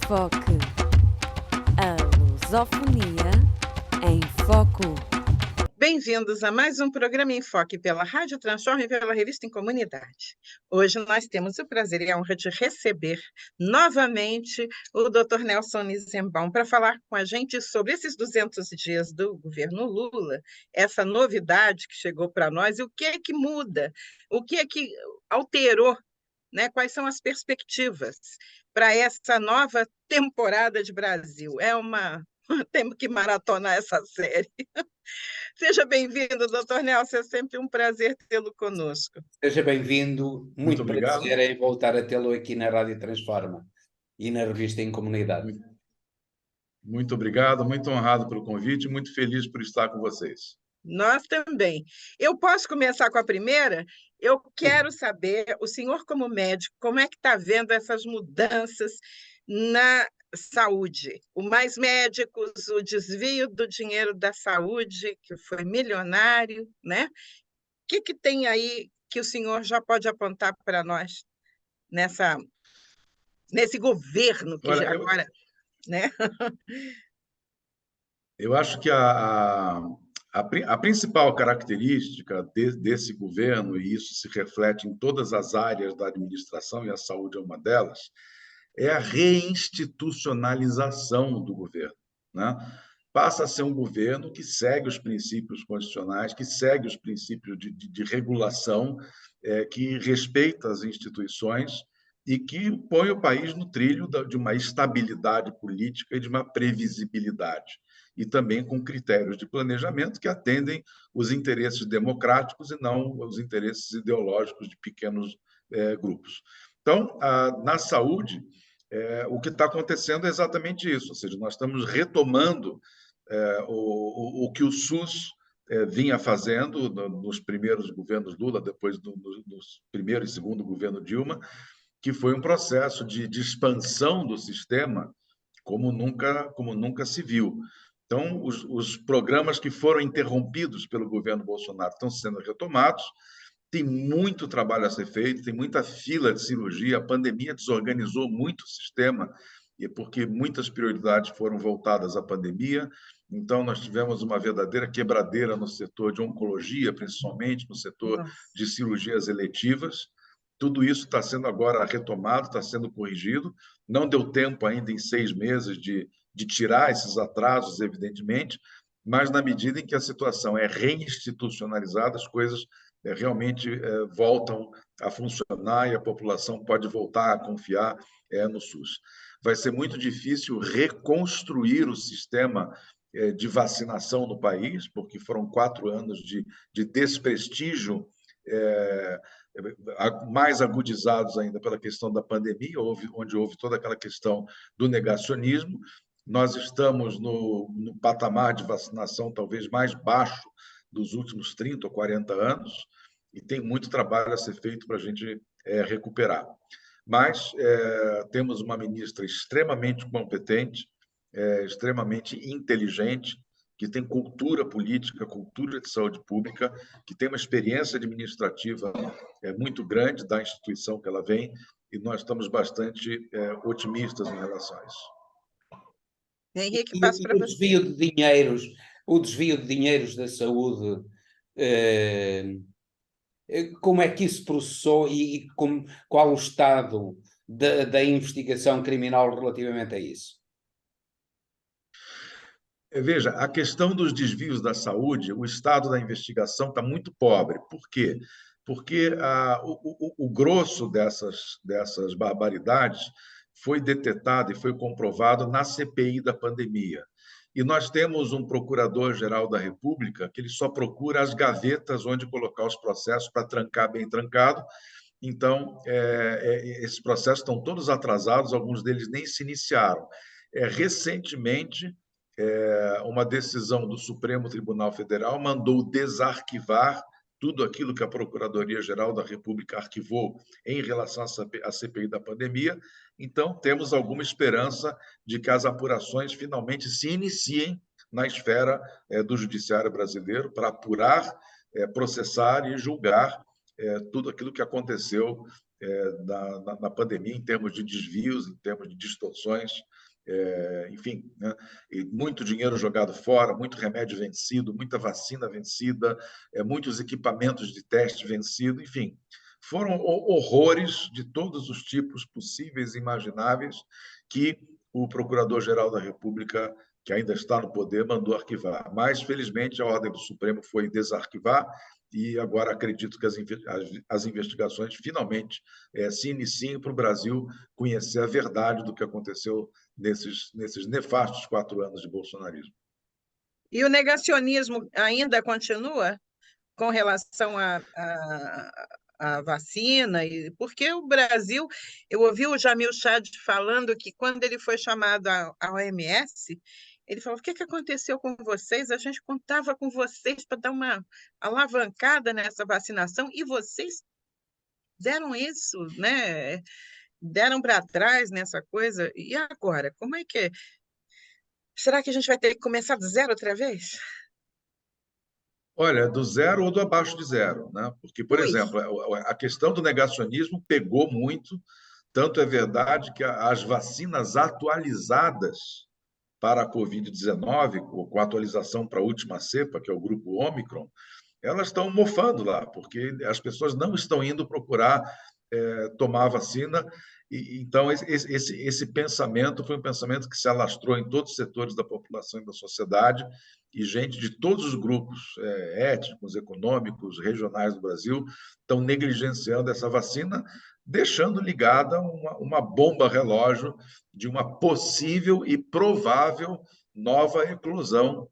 Enfoque. A lusofonia em foco. Bem-vindos a mais um programa Enfoque pela Rádio Transforma e pela Revista em Comunidade. Hoje nós temos o prazer e a honra de receber novamente o Dr. Nelson Nizembaum para falar com a gente sobre esses 200 dias do governo Lula, essa novidade que chegou para nós e o que é que muda, o que é que alterou, né? Quais são as perspectivas para essa nova temporada de Brasil. Temos que maratonar essa série. Seja bem-vindo, doutor Nelson, é sempre um prazer tê-lo conosco. Seja bem-vindo, Muito muito obrigado. prazer em voltar a tê-lo aqui na Rádio Transforma e na Revista em Comunidade. Muito obrigado, muito honrado pelo convite, muito feliz por estar com vocês. Nós também. Eu posso começar com a primeira? Eu quero saber, o senhor como médico, como é que está vendo essas mudanças na saúde? O Mais Médicos, o desvio do dinheiro da saúde, que foi milionário, né? O que tem aí que o senhor já pode apontar para nós nesse governo que Olha, agora, né? eu acho que a principal característica desse governo, e isso se reflete em todas as áreas da administração, e a saúde é uma delas, é a reinstitucionalização do governo, né? Passa a ser um governo que segue os princípios constitucionais, que segue os princípios de regulação, que respeita as instituições e que põe o país no trilho de uma estabilidade política e de uma previsibilidade, e também com critérios de planejamento que atendem os interesses democráticos e não os interesses ideológicos de pequenos grupos. Então, na saúde, o que está acontecendo é exatamente isso, ou seja, nós estamos retomando o que o SUS vinha fazendo nos primeiros governos Lula, depois dos primeiro e segundo governo Dilma, que foi um processo de expansão do sistema como nunca se viu. Então, os programas que foram interrompidos pelo governo Bolsonaro estão sendo retomados. Tem muito trabalho a ser feito, tem muita fila de cirurgia. A pandemia desorganizou muito o sistema, porque muitas prioridades foram voltadas à pandemia. Então, nós tivemos uma verdadeira quebradeira no setor de oncologia, principalmente no setor de cirurgias eletivas. Tudo isso está sendo agora retomado, está sendo corrigido. Não deu tempo ainda em 6 meses de tirar esses atrasos, evidentemente, mas na medida em que a situação é reinstitucionalizada, as coisas realmente voltam a funcionar e a população pode voltar a confiar no SUS. Vai ser muito difícil reconstruir o sistema de vacinação no país, porque foram 4 anos de desprestígio, mais agudizados ainda pela questão da pandemia, onde houve toda aquela questão do negacionismo. Nós estamos no patamar de vacinação talvez mais baixo dos últimos 30 ou 40 anos, e tem muito trabalho a ser feito para a gente recuperar. Mas temos uma ministra extremamente competente, extremamente inteligente, que tem cultura política, cultura de saúde pública, que tem uma experiência administrativa muito grande da instituição que ela vem, e nós estamos bastante otimistas em relação a isso. Henrique, passo para você. O desvio de dinheiros da saúde, como é que isso processou e qual o estado da investigação criminal relativamente a isso? Veja, a questão dos desvios da saúde, o estado da investigação está muito pobre. Por quê? Porque o grosso dessas barbaridades foi detectado e foi comprovado na CPI da pandemia. E nós temos um procurador-geral da República que ele só procura as gavetas onde colocar os processos para trancar bem trancado. Então, esses processos estão todos atrasados, alguns deles nem se iniciaram. Recentemente, uma decisão do Supremo Tribunal Federal mandou desarquivar tudo aquilo que a Procuradoria-Geral da República arquivou em relação à CPI da pandemia. Então, temos alguma esperança de que as apurações finalmente se iniciem na esfera do judiciário brasileiro para apurar, processar e julgar tudo aquilo que aconteceu na pandemia, em termos de desvios, em termos de distorções, enfim, né? E muito dinheiro jogado fora, muito remédio vencido, muita vacina vencida, muitos equipamentos de teste vencido, enfim, foram horrores de todos os tipos possíveis e imagináveis que o Procurador-Geral da República, que ainda está no poder, mandou arquivar. Mas, felizmente, a Ordem do Supremo foi desarquivar e agora acredito que as investigações finalmente se iniciem para o Brasil conhecer a verdade do que aconteceu nesses nefastos 4 anos de bolsonarismo. E o negacionismo ainda continua com relação à vacina? Porque o Brasil, eu ouvi o Jamil Chad falando que quando ele foi chamado à OMS, ele falou: o que aconteceu com vocês? A gente contava com vocês para dar uma alavancada nessa vacinação e vocês deram isso, né? Deram para trás nessa coisa. E agora, como é que é? Será que a gente vai ter que começar do zero outra vez? Olha, do zero ou do abaixo de zero, né? Porque, por Ui. exemplo, a questão do negacionismo pegou muito, tanto é verdade que as vacinas atualizadas para a Covid-19, com a atualização para a última cepa, que é o grupo Ômicron, elas estão mofando lá, porque as pessoas não estão indo procurar tomar a vacina. Então, esse pensamento foi um pensamento que se alastrou em todos os setores da população e da sociedade, e gente de todos os grupos étnicos, econômicos, regionais do Brasil estão negligenciando essa vacina, deixando ligada uma bomba relógio de uma possível e provável nova eclosão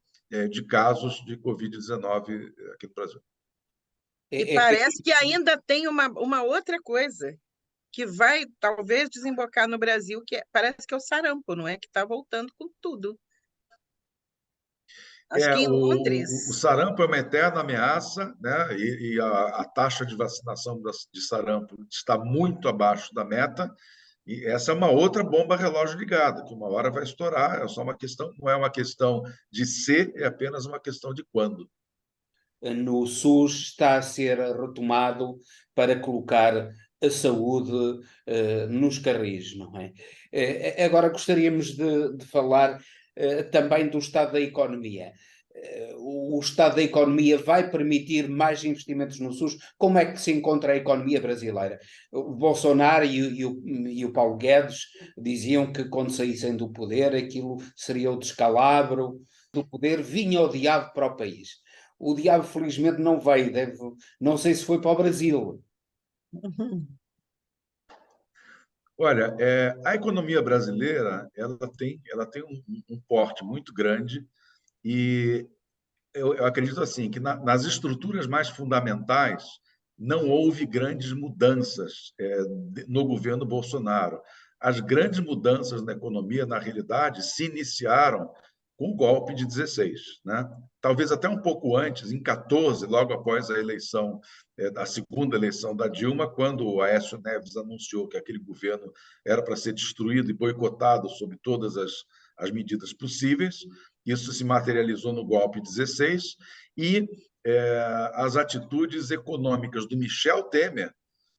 de casos de Covid-19 aqui no Brasil. E parece que ainda tem uma outra coisa que vai, talvez, desembocar no Brasil, parece que é o sarampo, não é? Que está voltando com tudo. Acho que em Londres... O sarampo é uma eterna ameaça, né? E a taxa de vacinação de sarampo está muito abaixo da meta, e essa é uma outra bomba relógio ligada, que uma hora vai estourar. É só uma questão, não é uma questão de se, é apenas uma questão de quando. No SUS está a ser retomado para colocar a saúde nos carris, não é? Agora gostaríamos de falar também do estado da economia. O estado da economia vai permitir mais investimentos no SUS? Como é que se encontra a economia brasileira? O Bolsonaro e o Paulo Guedes diziam que quando saíssem do poder aquilo seria o descalabro do poder, vinha o diabo para o país. O diabo, felizmente, não veio. Não sei se foi para o Brasil. Olha, a economia brasileira ela tem um porte muito grande e eu acredito assim que nas estruturas mais fundamentais não houve grandes mudanças no governo Bolsonaro. As grandes mudanças na economia, na realidade, se iniciaram com o golpe de 16, né? Talvez até um pouco antes, em 14, logo após a eleição, a segunda eleição da Dilma, quando o Aécio Neves anunciou que aquele governo era para ser destruído e boicotado sob todas as medidas possíveis. Isso se materializou no golpe 16 e as atitudes econômicas do Michel Temer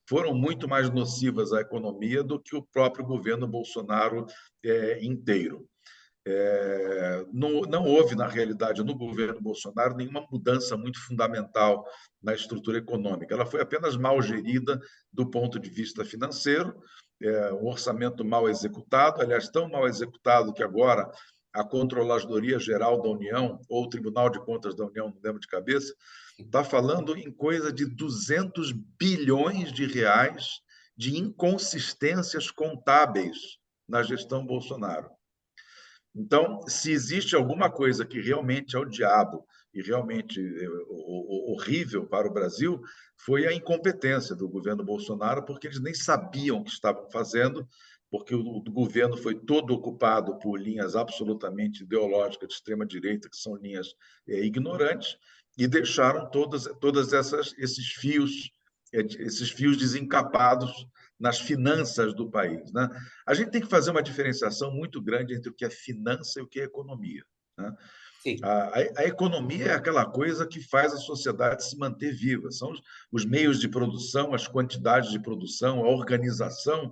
foram muito mais nocivas à economia do que o próprio governo Bolsonaro inteiro. Não houve, na realidade, no governo Bolsonaro, nenhuma mudança muito fundamental na estrutura econômica. Ela foi apenas mal gerida do ponto de vista financeiro, um orçamento mal executado, aliás, tão mal executado que agora a Controladoria Geral da União, ou o Tribunal de Contas da União, não lembro de cabeça, está falando em coisa de 200 bilhões de reais de inconsistências contábeis na gestão Bolsonaro. Então, se existe alguma coisa que realmente é o diabo e realmente horrível para o Brasil, foi a incompetência do governo Bolsonaro, porque eles nem sabiam o que estavam fazendo, porque o governo foi todo ocupado por linhas absolutamente ideológicas de extrema-direita, que são linhas ignorantes, e deixaram todos esses fios desencapados nas finanças do país, né? A gente tem que fazer uma diferenciação muito grande entre o que é finança e o que é economia, né? Sim. A economia é aquela coisa que faz a sociedade se manter viva. São os meios de produção, as quantidades de produção, a organização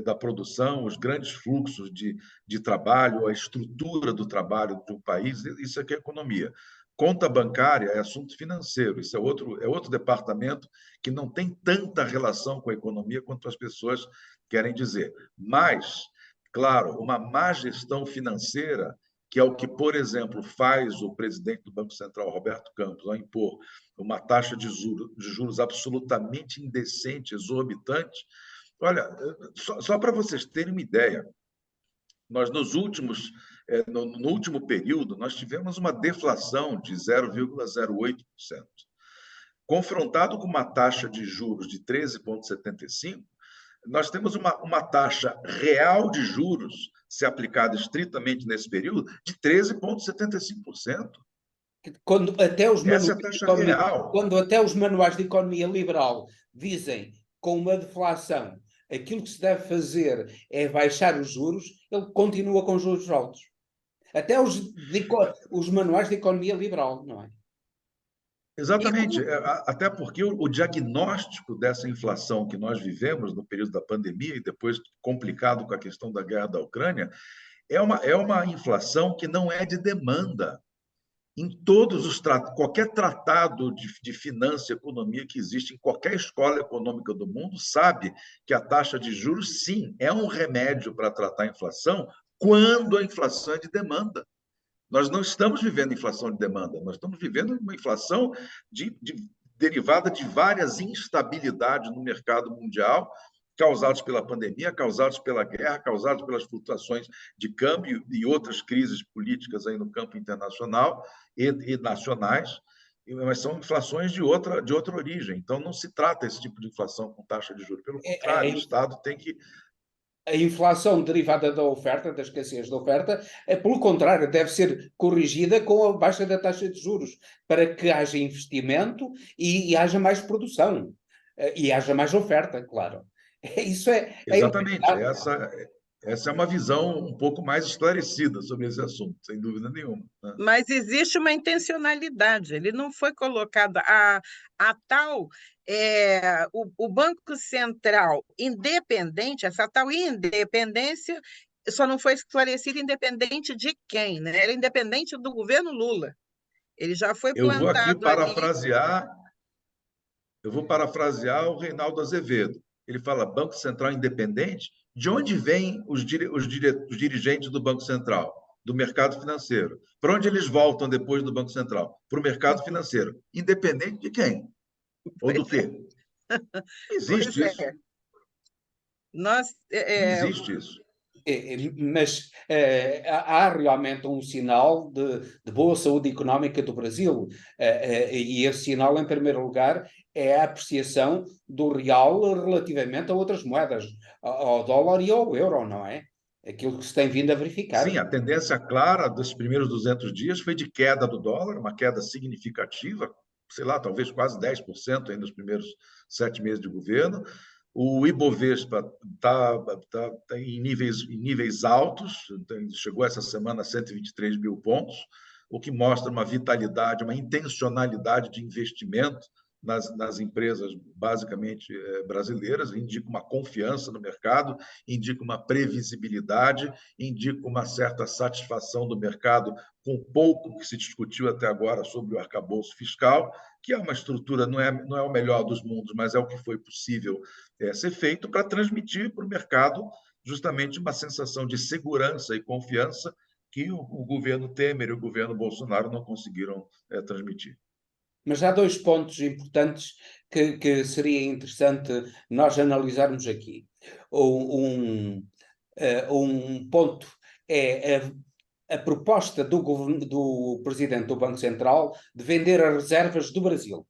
da produção, os grandes fluxos de trabalho, a estrutura do trabalho de um país. Isso aqui é economia. Conta bancária é assunto financeiro. Isso é outro departamento que não tem tanta relação com a economia quanto as pessoas querem dizer. Mas, claro, uma má gestão financeira, que é o que, por exemplo, faz o presidente do Banco Central, Roberto Campos, ao impor uma taxa de juros absolutamente indecente, exorbitante. Olha, só para vocês terem uma ideia, nós no último período, nós tivemos uma deflação de 0,08%. Confrontado com uma taxa de juros de 13,75%, nós temos uma taxa real de juros, se aplicada estritamente nesse período, de 13,75%. Quando até os Essa é manuais a de taxa economia, real. quando até os manuais de economia liberal dizem com uma deflação aquilo que se deve fazer é baixar os juros, ele continua com juros altos. Até os manuais de economia liberal, não é? Exatamente, até porque o diagnóstico dessa inflação que nós vivemos no período da pandemia e depois complicado com a questão da guerra da Ucrânia, é uma inflação que não é de demanda. Em qualquer tratado de finança e economia que existe em qualquer escola econômica do mundo sabe que a taxa de juros, sim, é um remédio para tratar a inflação quando a inflação é de demanda. Nós não estamos vivendo inflação de demanda, nós estamos vivendo uma inflação derivada de várias instabilidades no mercado mundial, causados pela pandemia, causados pela guerra, causados pelas flutuações de câmbio e outras crises políticas aí no campo internacional e nacionais, mas são inflações de outra origem. Então, não se trata esse tipo de inflação com taxa de juros. Pelo contrário, o Estado tem que... A inflação derivada da oferta, da escassez da oferta, pelo contrário, deve ser corrigida com a baixa da taxa de juros, para que haja investimento e haja mais produção. E haja mais oferta, claro. Isso Exatamente. Essa é uma visão um pouco mais esclarecida sobre esse assunto, sem dúvida nenhuma, né? Mas existe uma intencionalidade, ele não foi colocado a tal o Banco Central independente, essa tal independência só não foi esclarecida independente de quem, né? Era independente do governo Lula. Ele já foi Eu vou aqui plantado ali. Eu vou parafrasear o Reinaldo Azevedo. Ele fala Banco Central independente. De onde vêm os dirigentes do Banco Central? Do mercado financeiro. Para onde eles voltam depois do Banco Central? Para o mercado financeiro. Independente de quem? Ou do quê? Não existe isso. Não existe isso. Mas há realmente um sinal de boa saúde económica do Brasil, e esse sinal, em primeiro lugar, é a apreciação do real relativamente a outras moedas, ao dólar e ao euro, não é? Aquilo que se tem vindo a verificar. Sim, a tendência clara dos primeiros 200 dias foi de queda do dólar, uma queda significativa, sei lá, talvez quase 10% aí nos primeiros 7 meses de governo. O Ibovespa está em níveis altos, chegou essa semana a 123 mil pontos, o que mostra uma vitalidade, uma intencionalidade de investimento nas empresas basicamente brasileiras, indica uma confiança no mercado, indica uma previsibilidade, indica uma certa satisfação do mercado com o pouco que se discutiu até agora sobre o arcabouço fiscal, que é uma estrutura, não é o melhor dos mundos, mas é o que foi possível ser feito para transmitir para o mercado justamente uma sensação de segurança e confiança que o governo Temer e o governo Bolsonaro não conseguiram transmitir. Mas há dois pontos importantes que seria interessante nós analisarmos aqui. Um ponto é a proposta do presidente do Banco Central de vender as reservas do Brasil.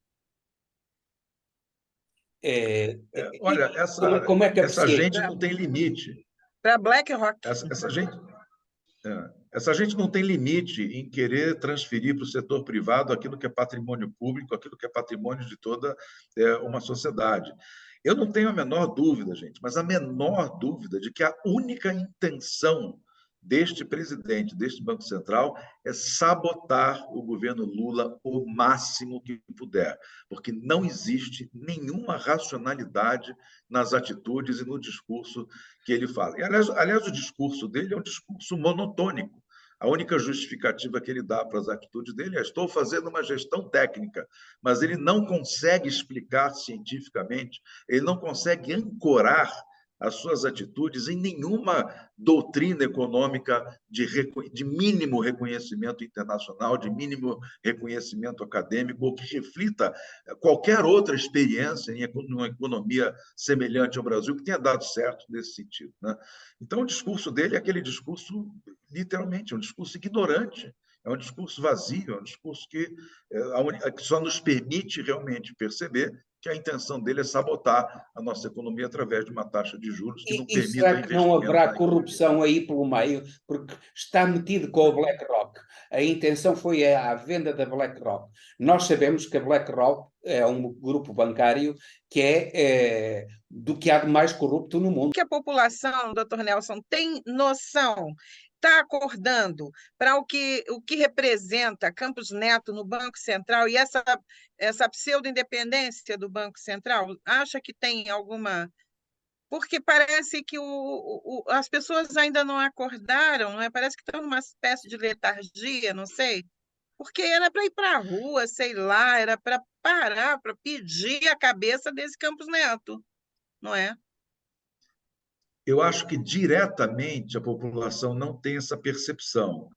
Olha, como é que essa gente não tem limite. Para BlackRock. Essa gente não tem limite em querer transferir para o setor privado aquilo que é patrimônio público, aquilo que é patrimônio de toda uma sociedade. Eu não tenho a menor dúvida, gente, mas a menor dúvida de que a única intenção deste presidente, deste Banco Central, é sabotar o governo Lula o máximo que puder, porque não existe nenhuma racionalidade nas atitudes e no discurso que ele fala. E, aliás, o discurso dele é um discurso monotônico. A única justificativa que ele dá para as atitudes dele é: estou fazendo uma gestão técnica, mas ele não consegue explicar cientificamente, ele não consegue ancorar as suas atitudes em nenhuma doutrina econômica de mínimo reconhecimento internacional, de mínimo reconhecimento acadêmico, ou que reflita qualquer outra experiência em uma economia semelhante ao Brasil que tenha dado certo nesse sentido, né? Então, o discurso dele é aquele discurso, literalmente, um discurso ignorante, é um discurso vazio, é um discurso que só nos permite realmente perceber que a intenção dele é sabotar a nossa economia através de uma taxa de juros que não E permita será que não investimento haverá na economia. corrupção aí pelo meio? Porque está metido com a BlackRock. A intenção foi a venda da BlackRock. Nós sabemos que a BlackRock é um grupo bancário que é do que há de mais corrupto no mundo. Que a população, doutor Nelson, tem noção, está acordando para o que representa Campos Neto no Banco Central e essa pseudo-independência do Banco Central? Acha que tem alguma... Porque parece que as pessoas ainda não acordaram, não é? Parece que estão numa espécie de letargia, não sei. Porque era para ir para a rua, sei lá, era para parar, para pedir a cabeça desse Campos Neto, não é? Eu acho que diretamente a população não tem essa percepção.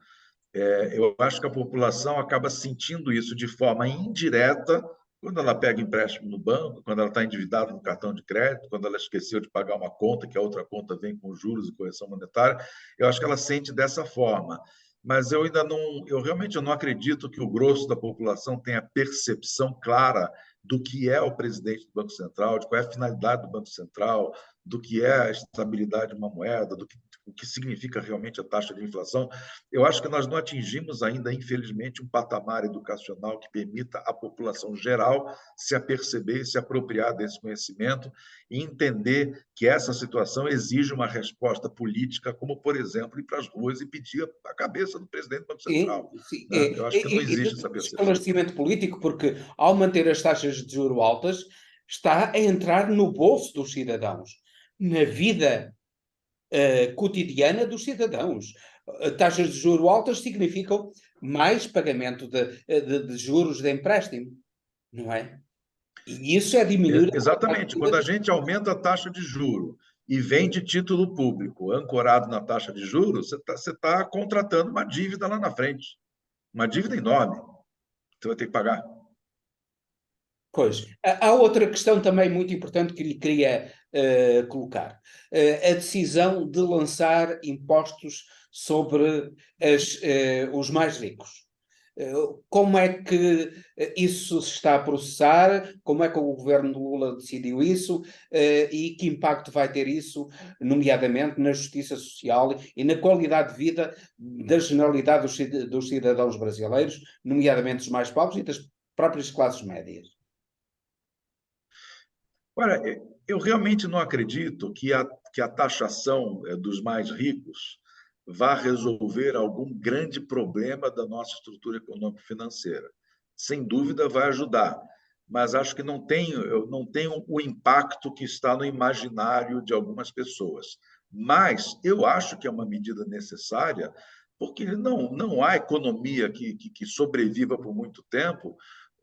Eu acho que a população acaba sentindo isso de forma indireta quando ela pega empréstimo no banco, quando ela está endividada no cartão de crédito, quando ela esqueceu de pagar uma conta, que a outra conta vem com juros e correção monetária. Eu acho que ela sente dessa forma. Mas eu realmente não acredito que o grosso da população tenha percepção clara do que é o presidente do Banco Central, de qual é a finalidade do Banco Central, do que é a estabilidade de uma moeda, o que significa realmente a taxa de inflação. Eu acho que nós não atingimos ainda, infelizmente, um patamar educacional que permita à população geral se aperceber, se apropriar desse conhecimento e entender que essa situação exige uma resposta política, como, por exemplo, ir para as ruas e pedir a cabeça do presidente do Banco Central. Sim, Né? Eu acho que não existe essa percepção. Esclarecimento político, porque ao manter as taxas de juros altas, está a entrar no bolso dos cidadãos, na vida cotidiana dos cidadãos. Taxas de juros altas significam mais pagamento de juros de empréstimo, não é? E isso é diminuir... Exatamente. Quando a gente aumenta a taxa de juro e vende título público ancorado na taxa de juros, você tá contratando uma dívida lá na frente. Uma dívida enorme. Você vai ter que pagar. Pois. Há outra questão também muito importante que lhe queria colocar. A decisão de lançar impostos sobre os mais ricos. Como é que isso se está a processar? Como é que o governo de Lula decidiu isso? E que impacto vai ter isso, nomeadamente na justiça social e na qualidade de vida da generalidade dos cidadãos brasileiros, nomeadamente os mais pobres e das próprias classes médias? Olha, eu realmente não acredito que a taxação dos mais ricos vá resolver algum grande problema da nossa estrutura econômico-financeira. Sem dúvida, vai ajudar, mas acho que não tem o impacto que está no imaginário de algumas pessoas. Mas eu acho que é uma medida necessária, porque não há economia que sobreviva por muito tempo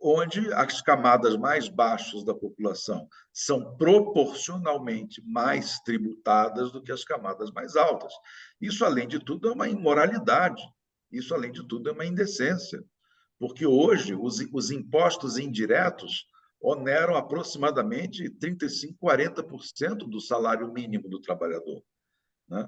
onde as camadas mais baixas da população são proporcionalmente mais tributadas do que as camadas mais altas. Isso, além de tudo, é uma imoralidade. Isso, além de tudo, é uma indecência. Porque hoje os impostos indiretos oneram aproximadamente 35%, 40% do salário mínimo do trabalhador, né?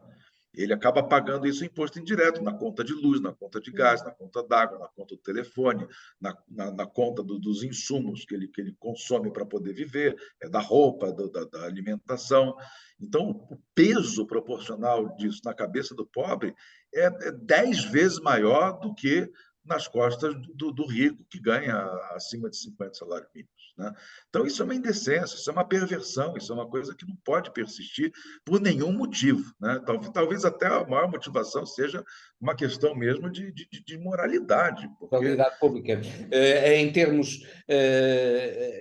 Ele acaba pagando isso em imposto indireto, na conta de luz, na conta de gás, na conta d'água, na conta do telefone, na conta dos insumos que ele consome para poder viver, da roupa, da alimentação. Então, o peso proporcional disso na cabeça do pobre é 10 vezes maior do que nas costas do rico, que ganha acima de 50 salários mínimos. né? Então, isso é uma indecência, isso é uma perversão, isso é uma coisa que não pode persistir por nenhum motivo, né? Talvez até a maior motivação seja uma questão mesmo de moralidade, porque... Qualidade pública. Em termos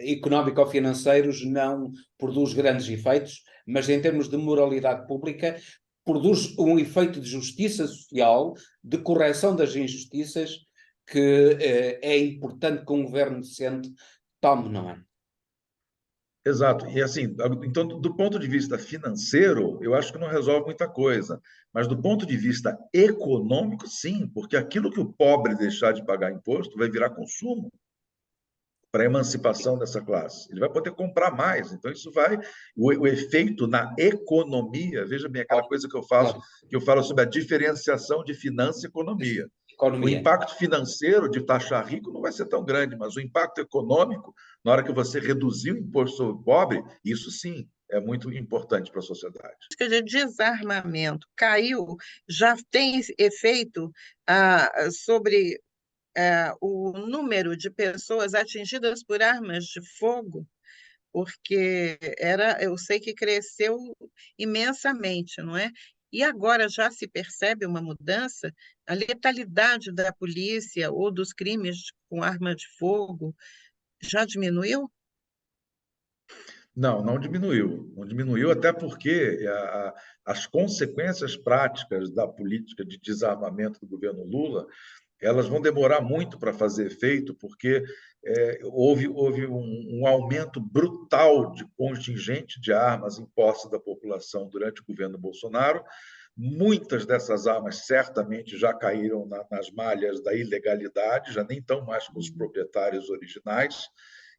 económico-financeiros, não produz grandes efeitos, mas em termos de moralidade pública, produz um efeito de justiça social, de correção das injustiças, que é importante que um governo decente tome, não é? Exato. E assim, então, do ponto de vista financeiro, eu acho que não resolve muita coisa. Mas do ponto de vista econômico, sim, porque aquilo que o pobre deixar de pagar imposto vai virar consumo para a emancipação dessa classe. Ele vai poder comprar mais. Então, isso vai. O efeito na economia, veja bem aquela coisa Claro, que eu falo sobre a diferenciação de finança e economia. O economia. impacto financeiro de taxar rico não vai ser tão grande, mas o impacto econômico, na hora que você reduzir o imposto sobre o pobre, isso sim é muito importante para a sociedade. De desarmamento caiu, já tem efeito sobre o número de pessoas atingidas por armas de fogo, porque eu sei que cresceu imensamente, não é? E agora já se percebe uma mudança, a letalidade da polícia ou dos crimes com arma de fogo já diminuiu? Não, não diminuiu. Não diminuiu, até porque as consequências práticas da política de desarmamento do governo Lula, elas vão demorar muito para fazer efeito, porque houve um aumento brutal de contingente de armas em posse da população durante o governo Bolsonaro. Muitas dessas armas certamente já caíram nas malhas da ilegalidade, já nem estão mais com os proprietários originais.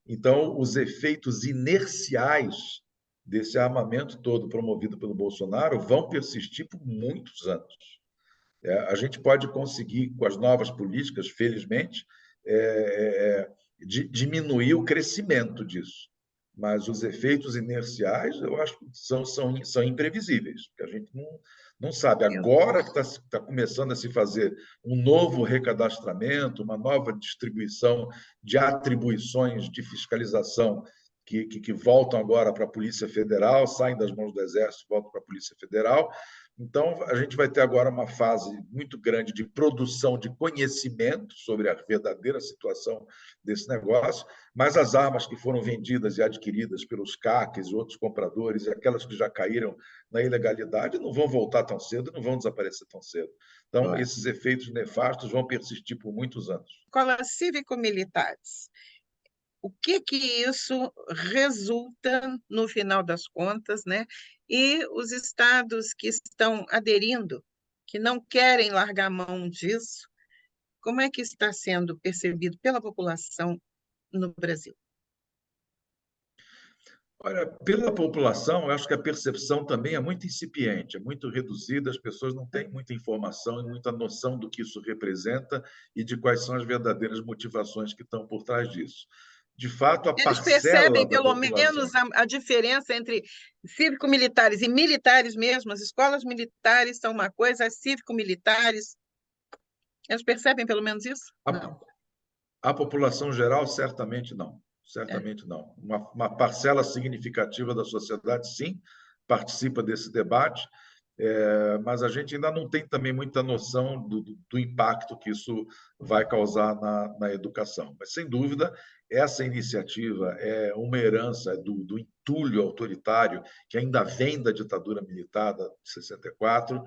Então, os efeitos inerciais desse armamento todo promovido pelo Bolsonaro vão persistir por muitos anos. A gente pode conseguir, com as novas políticas, felizmente, diminuir o crescimento disso. Mas os efeitos inerciais, eu acho que são imprevisíveis, porque a gente não sabe. Agora que está começando a se fazer um novo recadastramento, uma nova distribuição de atribuições de fiscalização que voltam agora para a Polícia Federal, saem das mãos do Exército, voltam para a Polícia Federal. Então, a gente vai ter agora uma fase muito grande de produção de conhecimento sobre a verdadeira situação desse negócio, mas as armas que foram vendidas e adquiridas pelos CACs e outros compradores, e aquelas que já caíram na ilegalidade, não vão voltar tão cedo, não vão desaparecer tão cedo. Então, esses efeitos nefastos vão persistir por muitos anos. Escolas cívico-militares. O que isso resulta no final das contas, né? E os estados que estão aderindo, que não querem largar mão disso, como é que está sendo percebido pela população no Brasil? Olha, pela população, eu acho que a percepção também é muito incipiente, é muito reduzida, as pessoas não têm muita informação e muita noção do que isso representa e de quais são as verdadeiras motivações que estão por trás disso. De fato, a Eles parcela percebem, da pelo população... menos, a diferença entre cívico-militares e militares mesmo. As escolas militares são uma coisa, as cívico-militares. Eles percebem, pelo menos, isso? Não. A população geral, certamente não. Certamente não. Uma parcela significativa da sociedade, sim, participa desse debate, mas a gente ainda não tem também muita noção do impacto que isso vai causar na educação. Mas, sem dúvida, essa iniciativa é uma herança do entulho autoritário que ainda vem da ditadura militar de 64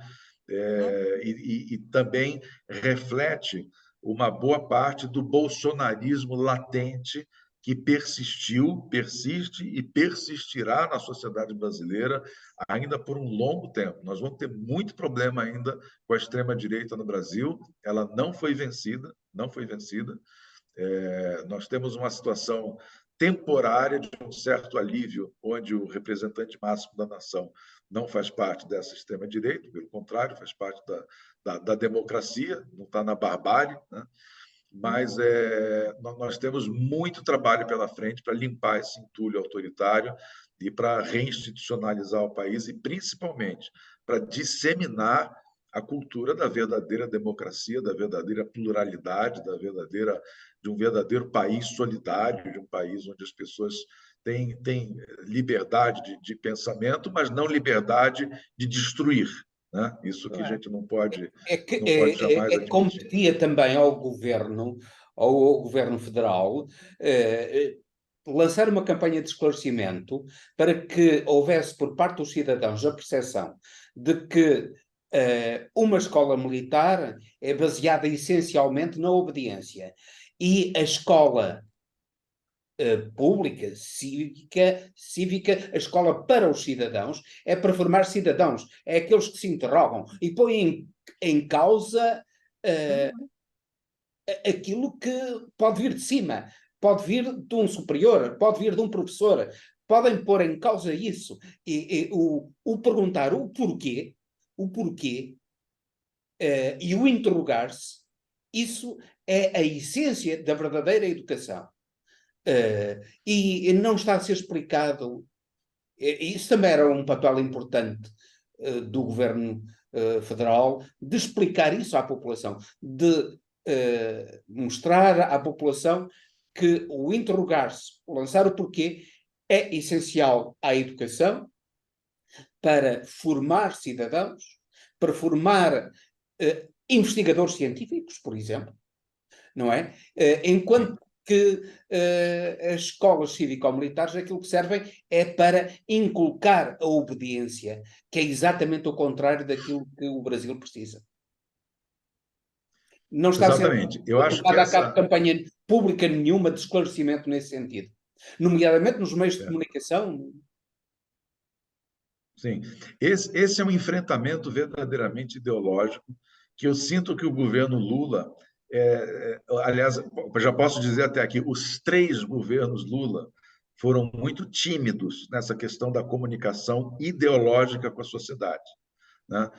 e também reflete uma boa parte do bolsonarismo latente que persistiu, persiste e persistirá na sociedade brasileira ainda por um longo tempo. Nós vamos ter muito problema ainda com a extrema-direita no Brasil. Ela não foi vencida, não foi vencida. Nós temos uma situação temporária de um certo alívio, onde o representante máximo da nação não faz parte dessa extrema-direita, pelo contrário, faz parte da democracia, não está na barbárie, né? Mas nós temos muito trabalho pela frente para limpar esse entulho autoritário e para reinstitucionalizar o país e, principalmente, para disseminar a cultura da verdadeira democracia, da verdadeira pluralidade, de um verdadeiro país solidário, de um país onde as pessoas têm liberdade de pensamento, mas não liberdade de destruir, né? Isso que a gente não pode jamais admitir. Competia também ao governo federal, lançar uma campanha de esclarecimento para que houvesse por parte dos cidadãos a percepção de que uma escola militar é baseada essencialmente na obediência e a escola pública, cívica, a escola para os cidadãos, é para formar cidadãos, é aqueles que se interrogam e põem em causa aquilo que pode vir de cima, pode vir de um superior, pode vir de um professor, podem pôr em causa isso, e o perguntar o porquê, e o interrogar-se, isso é a essência da verdadeira educação. E não está a ser explicado. Isso também era um papel importante do governo federal, de explicar isso à população, de mostrar à população que o interrogar-se, o lançar o porquê, é essencial à educação para formar cidadãos, para formar investigadores científicos, por exemplo, não é? Enquanto que as escolas cívico-militares aquilo que servem é para inculcar a obediência, que é exatamente o contrário daquilo que o Brasil precisa. Não está Exatamente. Eu acho que a cabo campanha pública nenhuma de esclarecimento nesse sentido, nomeadamente nos meios de comunicação. Sim, esse é um enfrentamento verdadeiramente ideológico que eu sinto que o governo Lula, aliás, já posso dizer até aqui, os 3 governos Lula foram muito tímidos nessa questão da comunicação ideológica com a sociedade, né?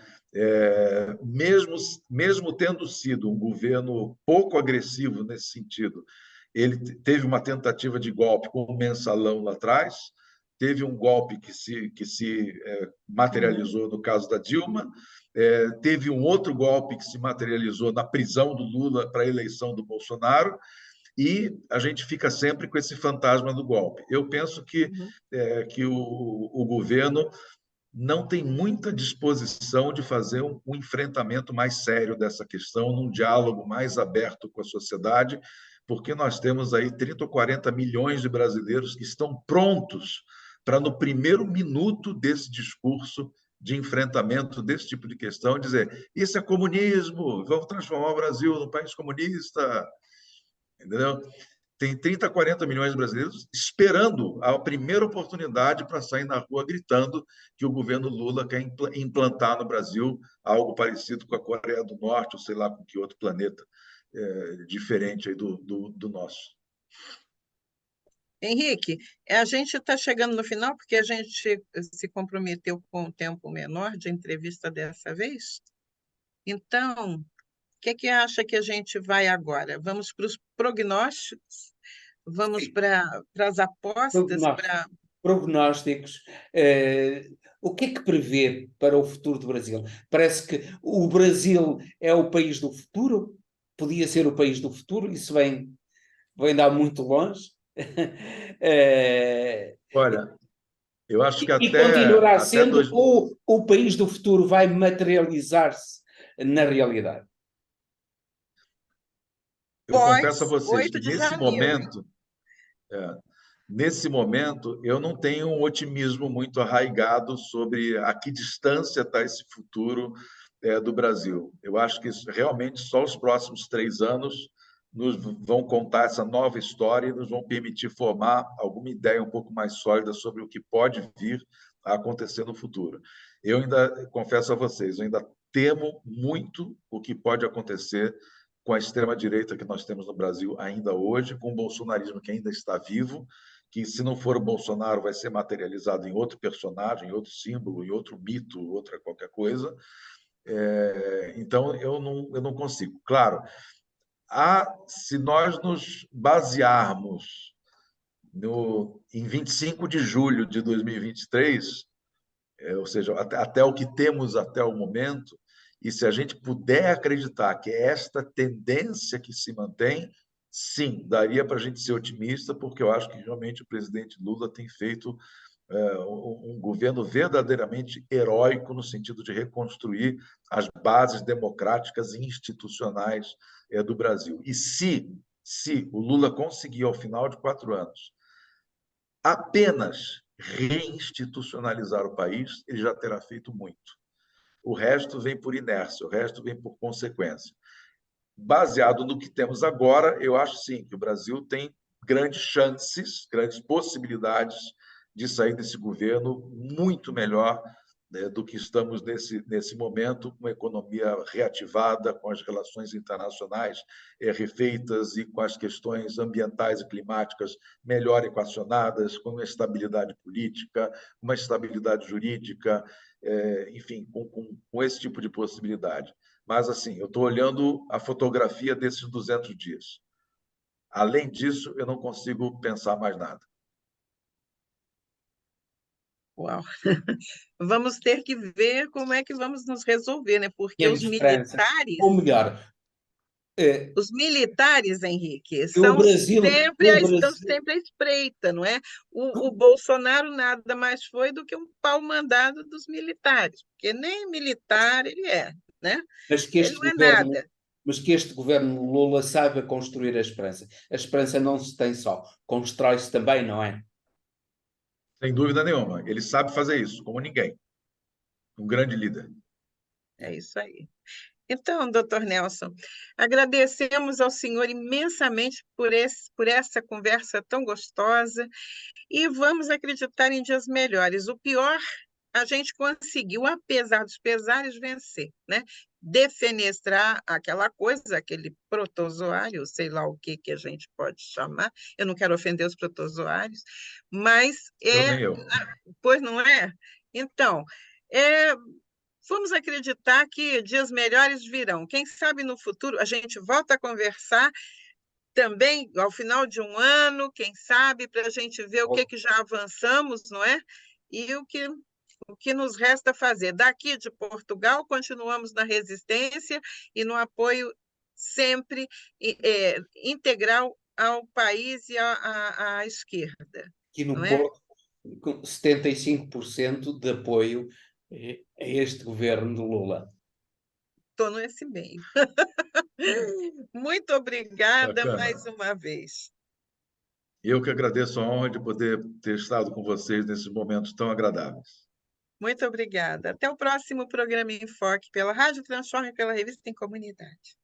Mesmo tendo sido um governo pouco agressivo nesse sentido, ele teve uma tentativa de golpe com o mensalão lá atrás, teve um golpe que se materializou no caso da Dilma, teve um outro golpe que se materializou na prisão do Lula para a eleição do Bolsonaro, e a gente fica sempre com esse fantasma do golpe. Eu penso que o governo não tem muita disposição de fazer um enfrentamento mais sério dessa questão, num diálogo mais aberto com a sociedade, porque nós temos aí 30 ou 40 milhões de brasileiros que estão prontos para, no primeiro minuto desse discurso de enfrentamento desse tipo de questão, dizer: isso é comunismo, vamos transformar o Brasil num país comunista. Entendeu? Tem 30, 40 milhões de brasileiros esperando a primeira oportunidade para sair na rua gritando que o governo Lula quer implantar no Brasil algo parecido com a Coreia do Norte, ou sei lá com que outro planeta diferente aí do nosso. Henrique, a gente está chegando no final porque a gente se comprometeu com um tempo menor de entrevista dessa vez. Então, o que acha que a gente vai agora? Vamos para os prognósticos? Vamos para as apostas? Prognósticos. O que é que prevê para o futuro do Brasil? Parece que o Brasil é o país do futuro? Podia ser o país do futuro? Isso vem dar muito longe? Olha, eu acho que e continuará sendo dois... o país do futuro vai materializar-se na realidade. Eu confesso a vocês que nesse momento eu não tenho um otimismo muito arraigado sobre a que distância está esse futuro do Brasil. Eu acho que realmente só os próximos 3 anos nos vão contar essa nova história e nos vão permitir formar alguma ideia um pouco mais sólida sobre o que pode vir a acontecer no futuro. Eu ainda, confesso a vocês, eu ainda temo muito o que pode acontecer com a extrema-direita que nós temos no Brasil ainda hoje, com o bolsonarismo que ainda está vivo, que se não for o Bolsonaro vai ser materializado em outro personagem, em outro símbolo, em outro mito, outra qualquer coisa. Então, eu não consigo. Claro, se nós nos basearmos em 25 de julho de 2023, ou seja, até o que temos até o momento, E se a gente puder acreditar que é esta tendência que se mantém, sim, daria para a gente ser otimista, porque eu acho que realmente o presidente Lula tem feito um governo verdadeiramente heróico no sentido de reconstruir as bases democráticas e institucionais do Brasil. E se o Lula conseguir, ao final de 4 anos, apenas reinstitucionalizar o país, ele já terá feito muito. O resto vem por inércia, o resto vem por consequência. Baseado no que temos agora, eu acho sim que o Brasil tem grandes chances, grandes possibilidades de sair desse governo muito melhor, né, do que estamos nesse momento, com a economia reativada, com as relações internacionais refeitas e com as questões ambientais e climáticas melhor equacionadas, com uma estabilidade política, uma estabilidade jurídica, enfim, com esse tipo de possibilidade. Mas, assim, eu estou olhando a fotografia desses 200 dias. Além disso, eu não consigo pensar mais nada. Uau! Vamos ter que ver como é que vamos nos resolver, né? Porque Temos esperança. Ou melhor, os militares, Henrique, o Brasil, estão sempre à espreita, não é? O Bolsonaro nada mais foi do que um pau-mandado dos militares, porque nem militar ele é, né? mas que Ele este não é governo, nada. mas que este governo Lula saiba construir a esperança. A esperança não se tem só, constrói-se também, não é? Sem dúvida nenhuma. Ele sabe fazer isso, como ninguém. Um grande líder. É isso aí. Então, doutor Nelson, agradecemos ao senhor imensamente por essa conversa tão gostosa e vamos acreditar em dias melhores. O pior, a gente conseguiu, apesar dos pesares, vencer, né? Defenestrar aquela coisa, aquele protozoário, sei lá o que a gente pode chamar, eu não quero ofender os protozoários, mas Nem eu. pois não é? Então, é, vamos acreditar que dias melhores virão. Quem sabe no futuro a gente volta a conversar também ao final de um ano, quem sabe, para a gente ver o que já avançamos, não é? E o que nos resta fazer. Daqui de Portugal, continuamos na resistência e no apoio sempre integral ao país e à esquerda. Aqui no Não é? Porto, com 75% de apoio a este governo de Lula. Estou nesse meio. Muito obrigada mais Bacana. uma vez. Eu que agradeço a honra de poder ter estado com vocês nesses momentos tão agradáveis. Muito obrigada. Até o próximo programa em Enfoque pela Rádio Transforme e pela Revista em Comunidade.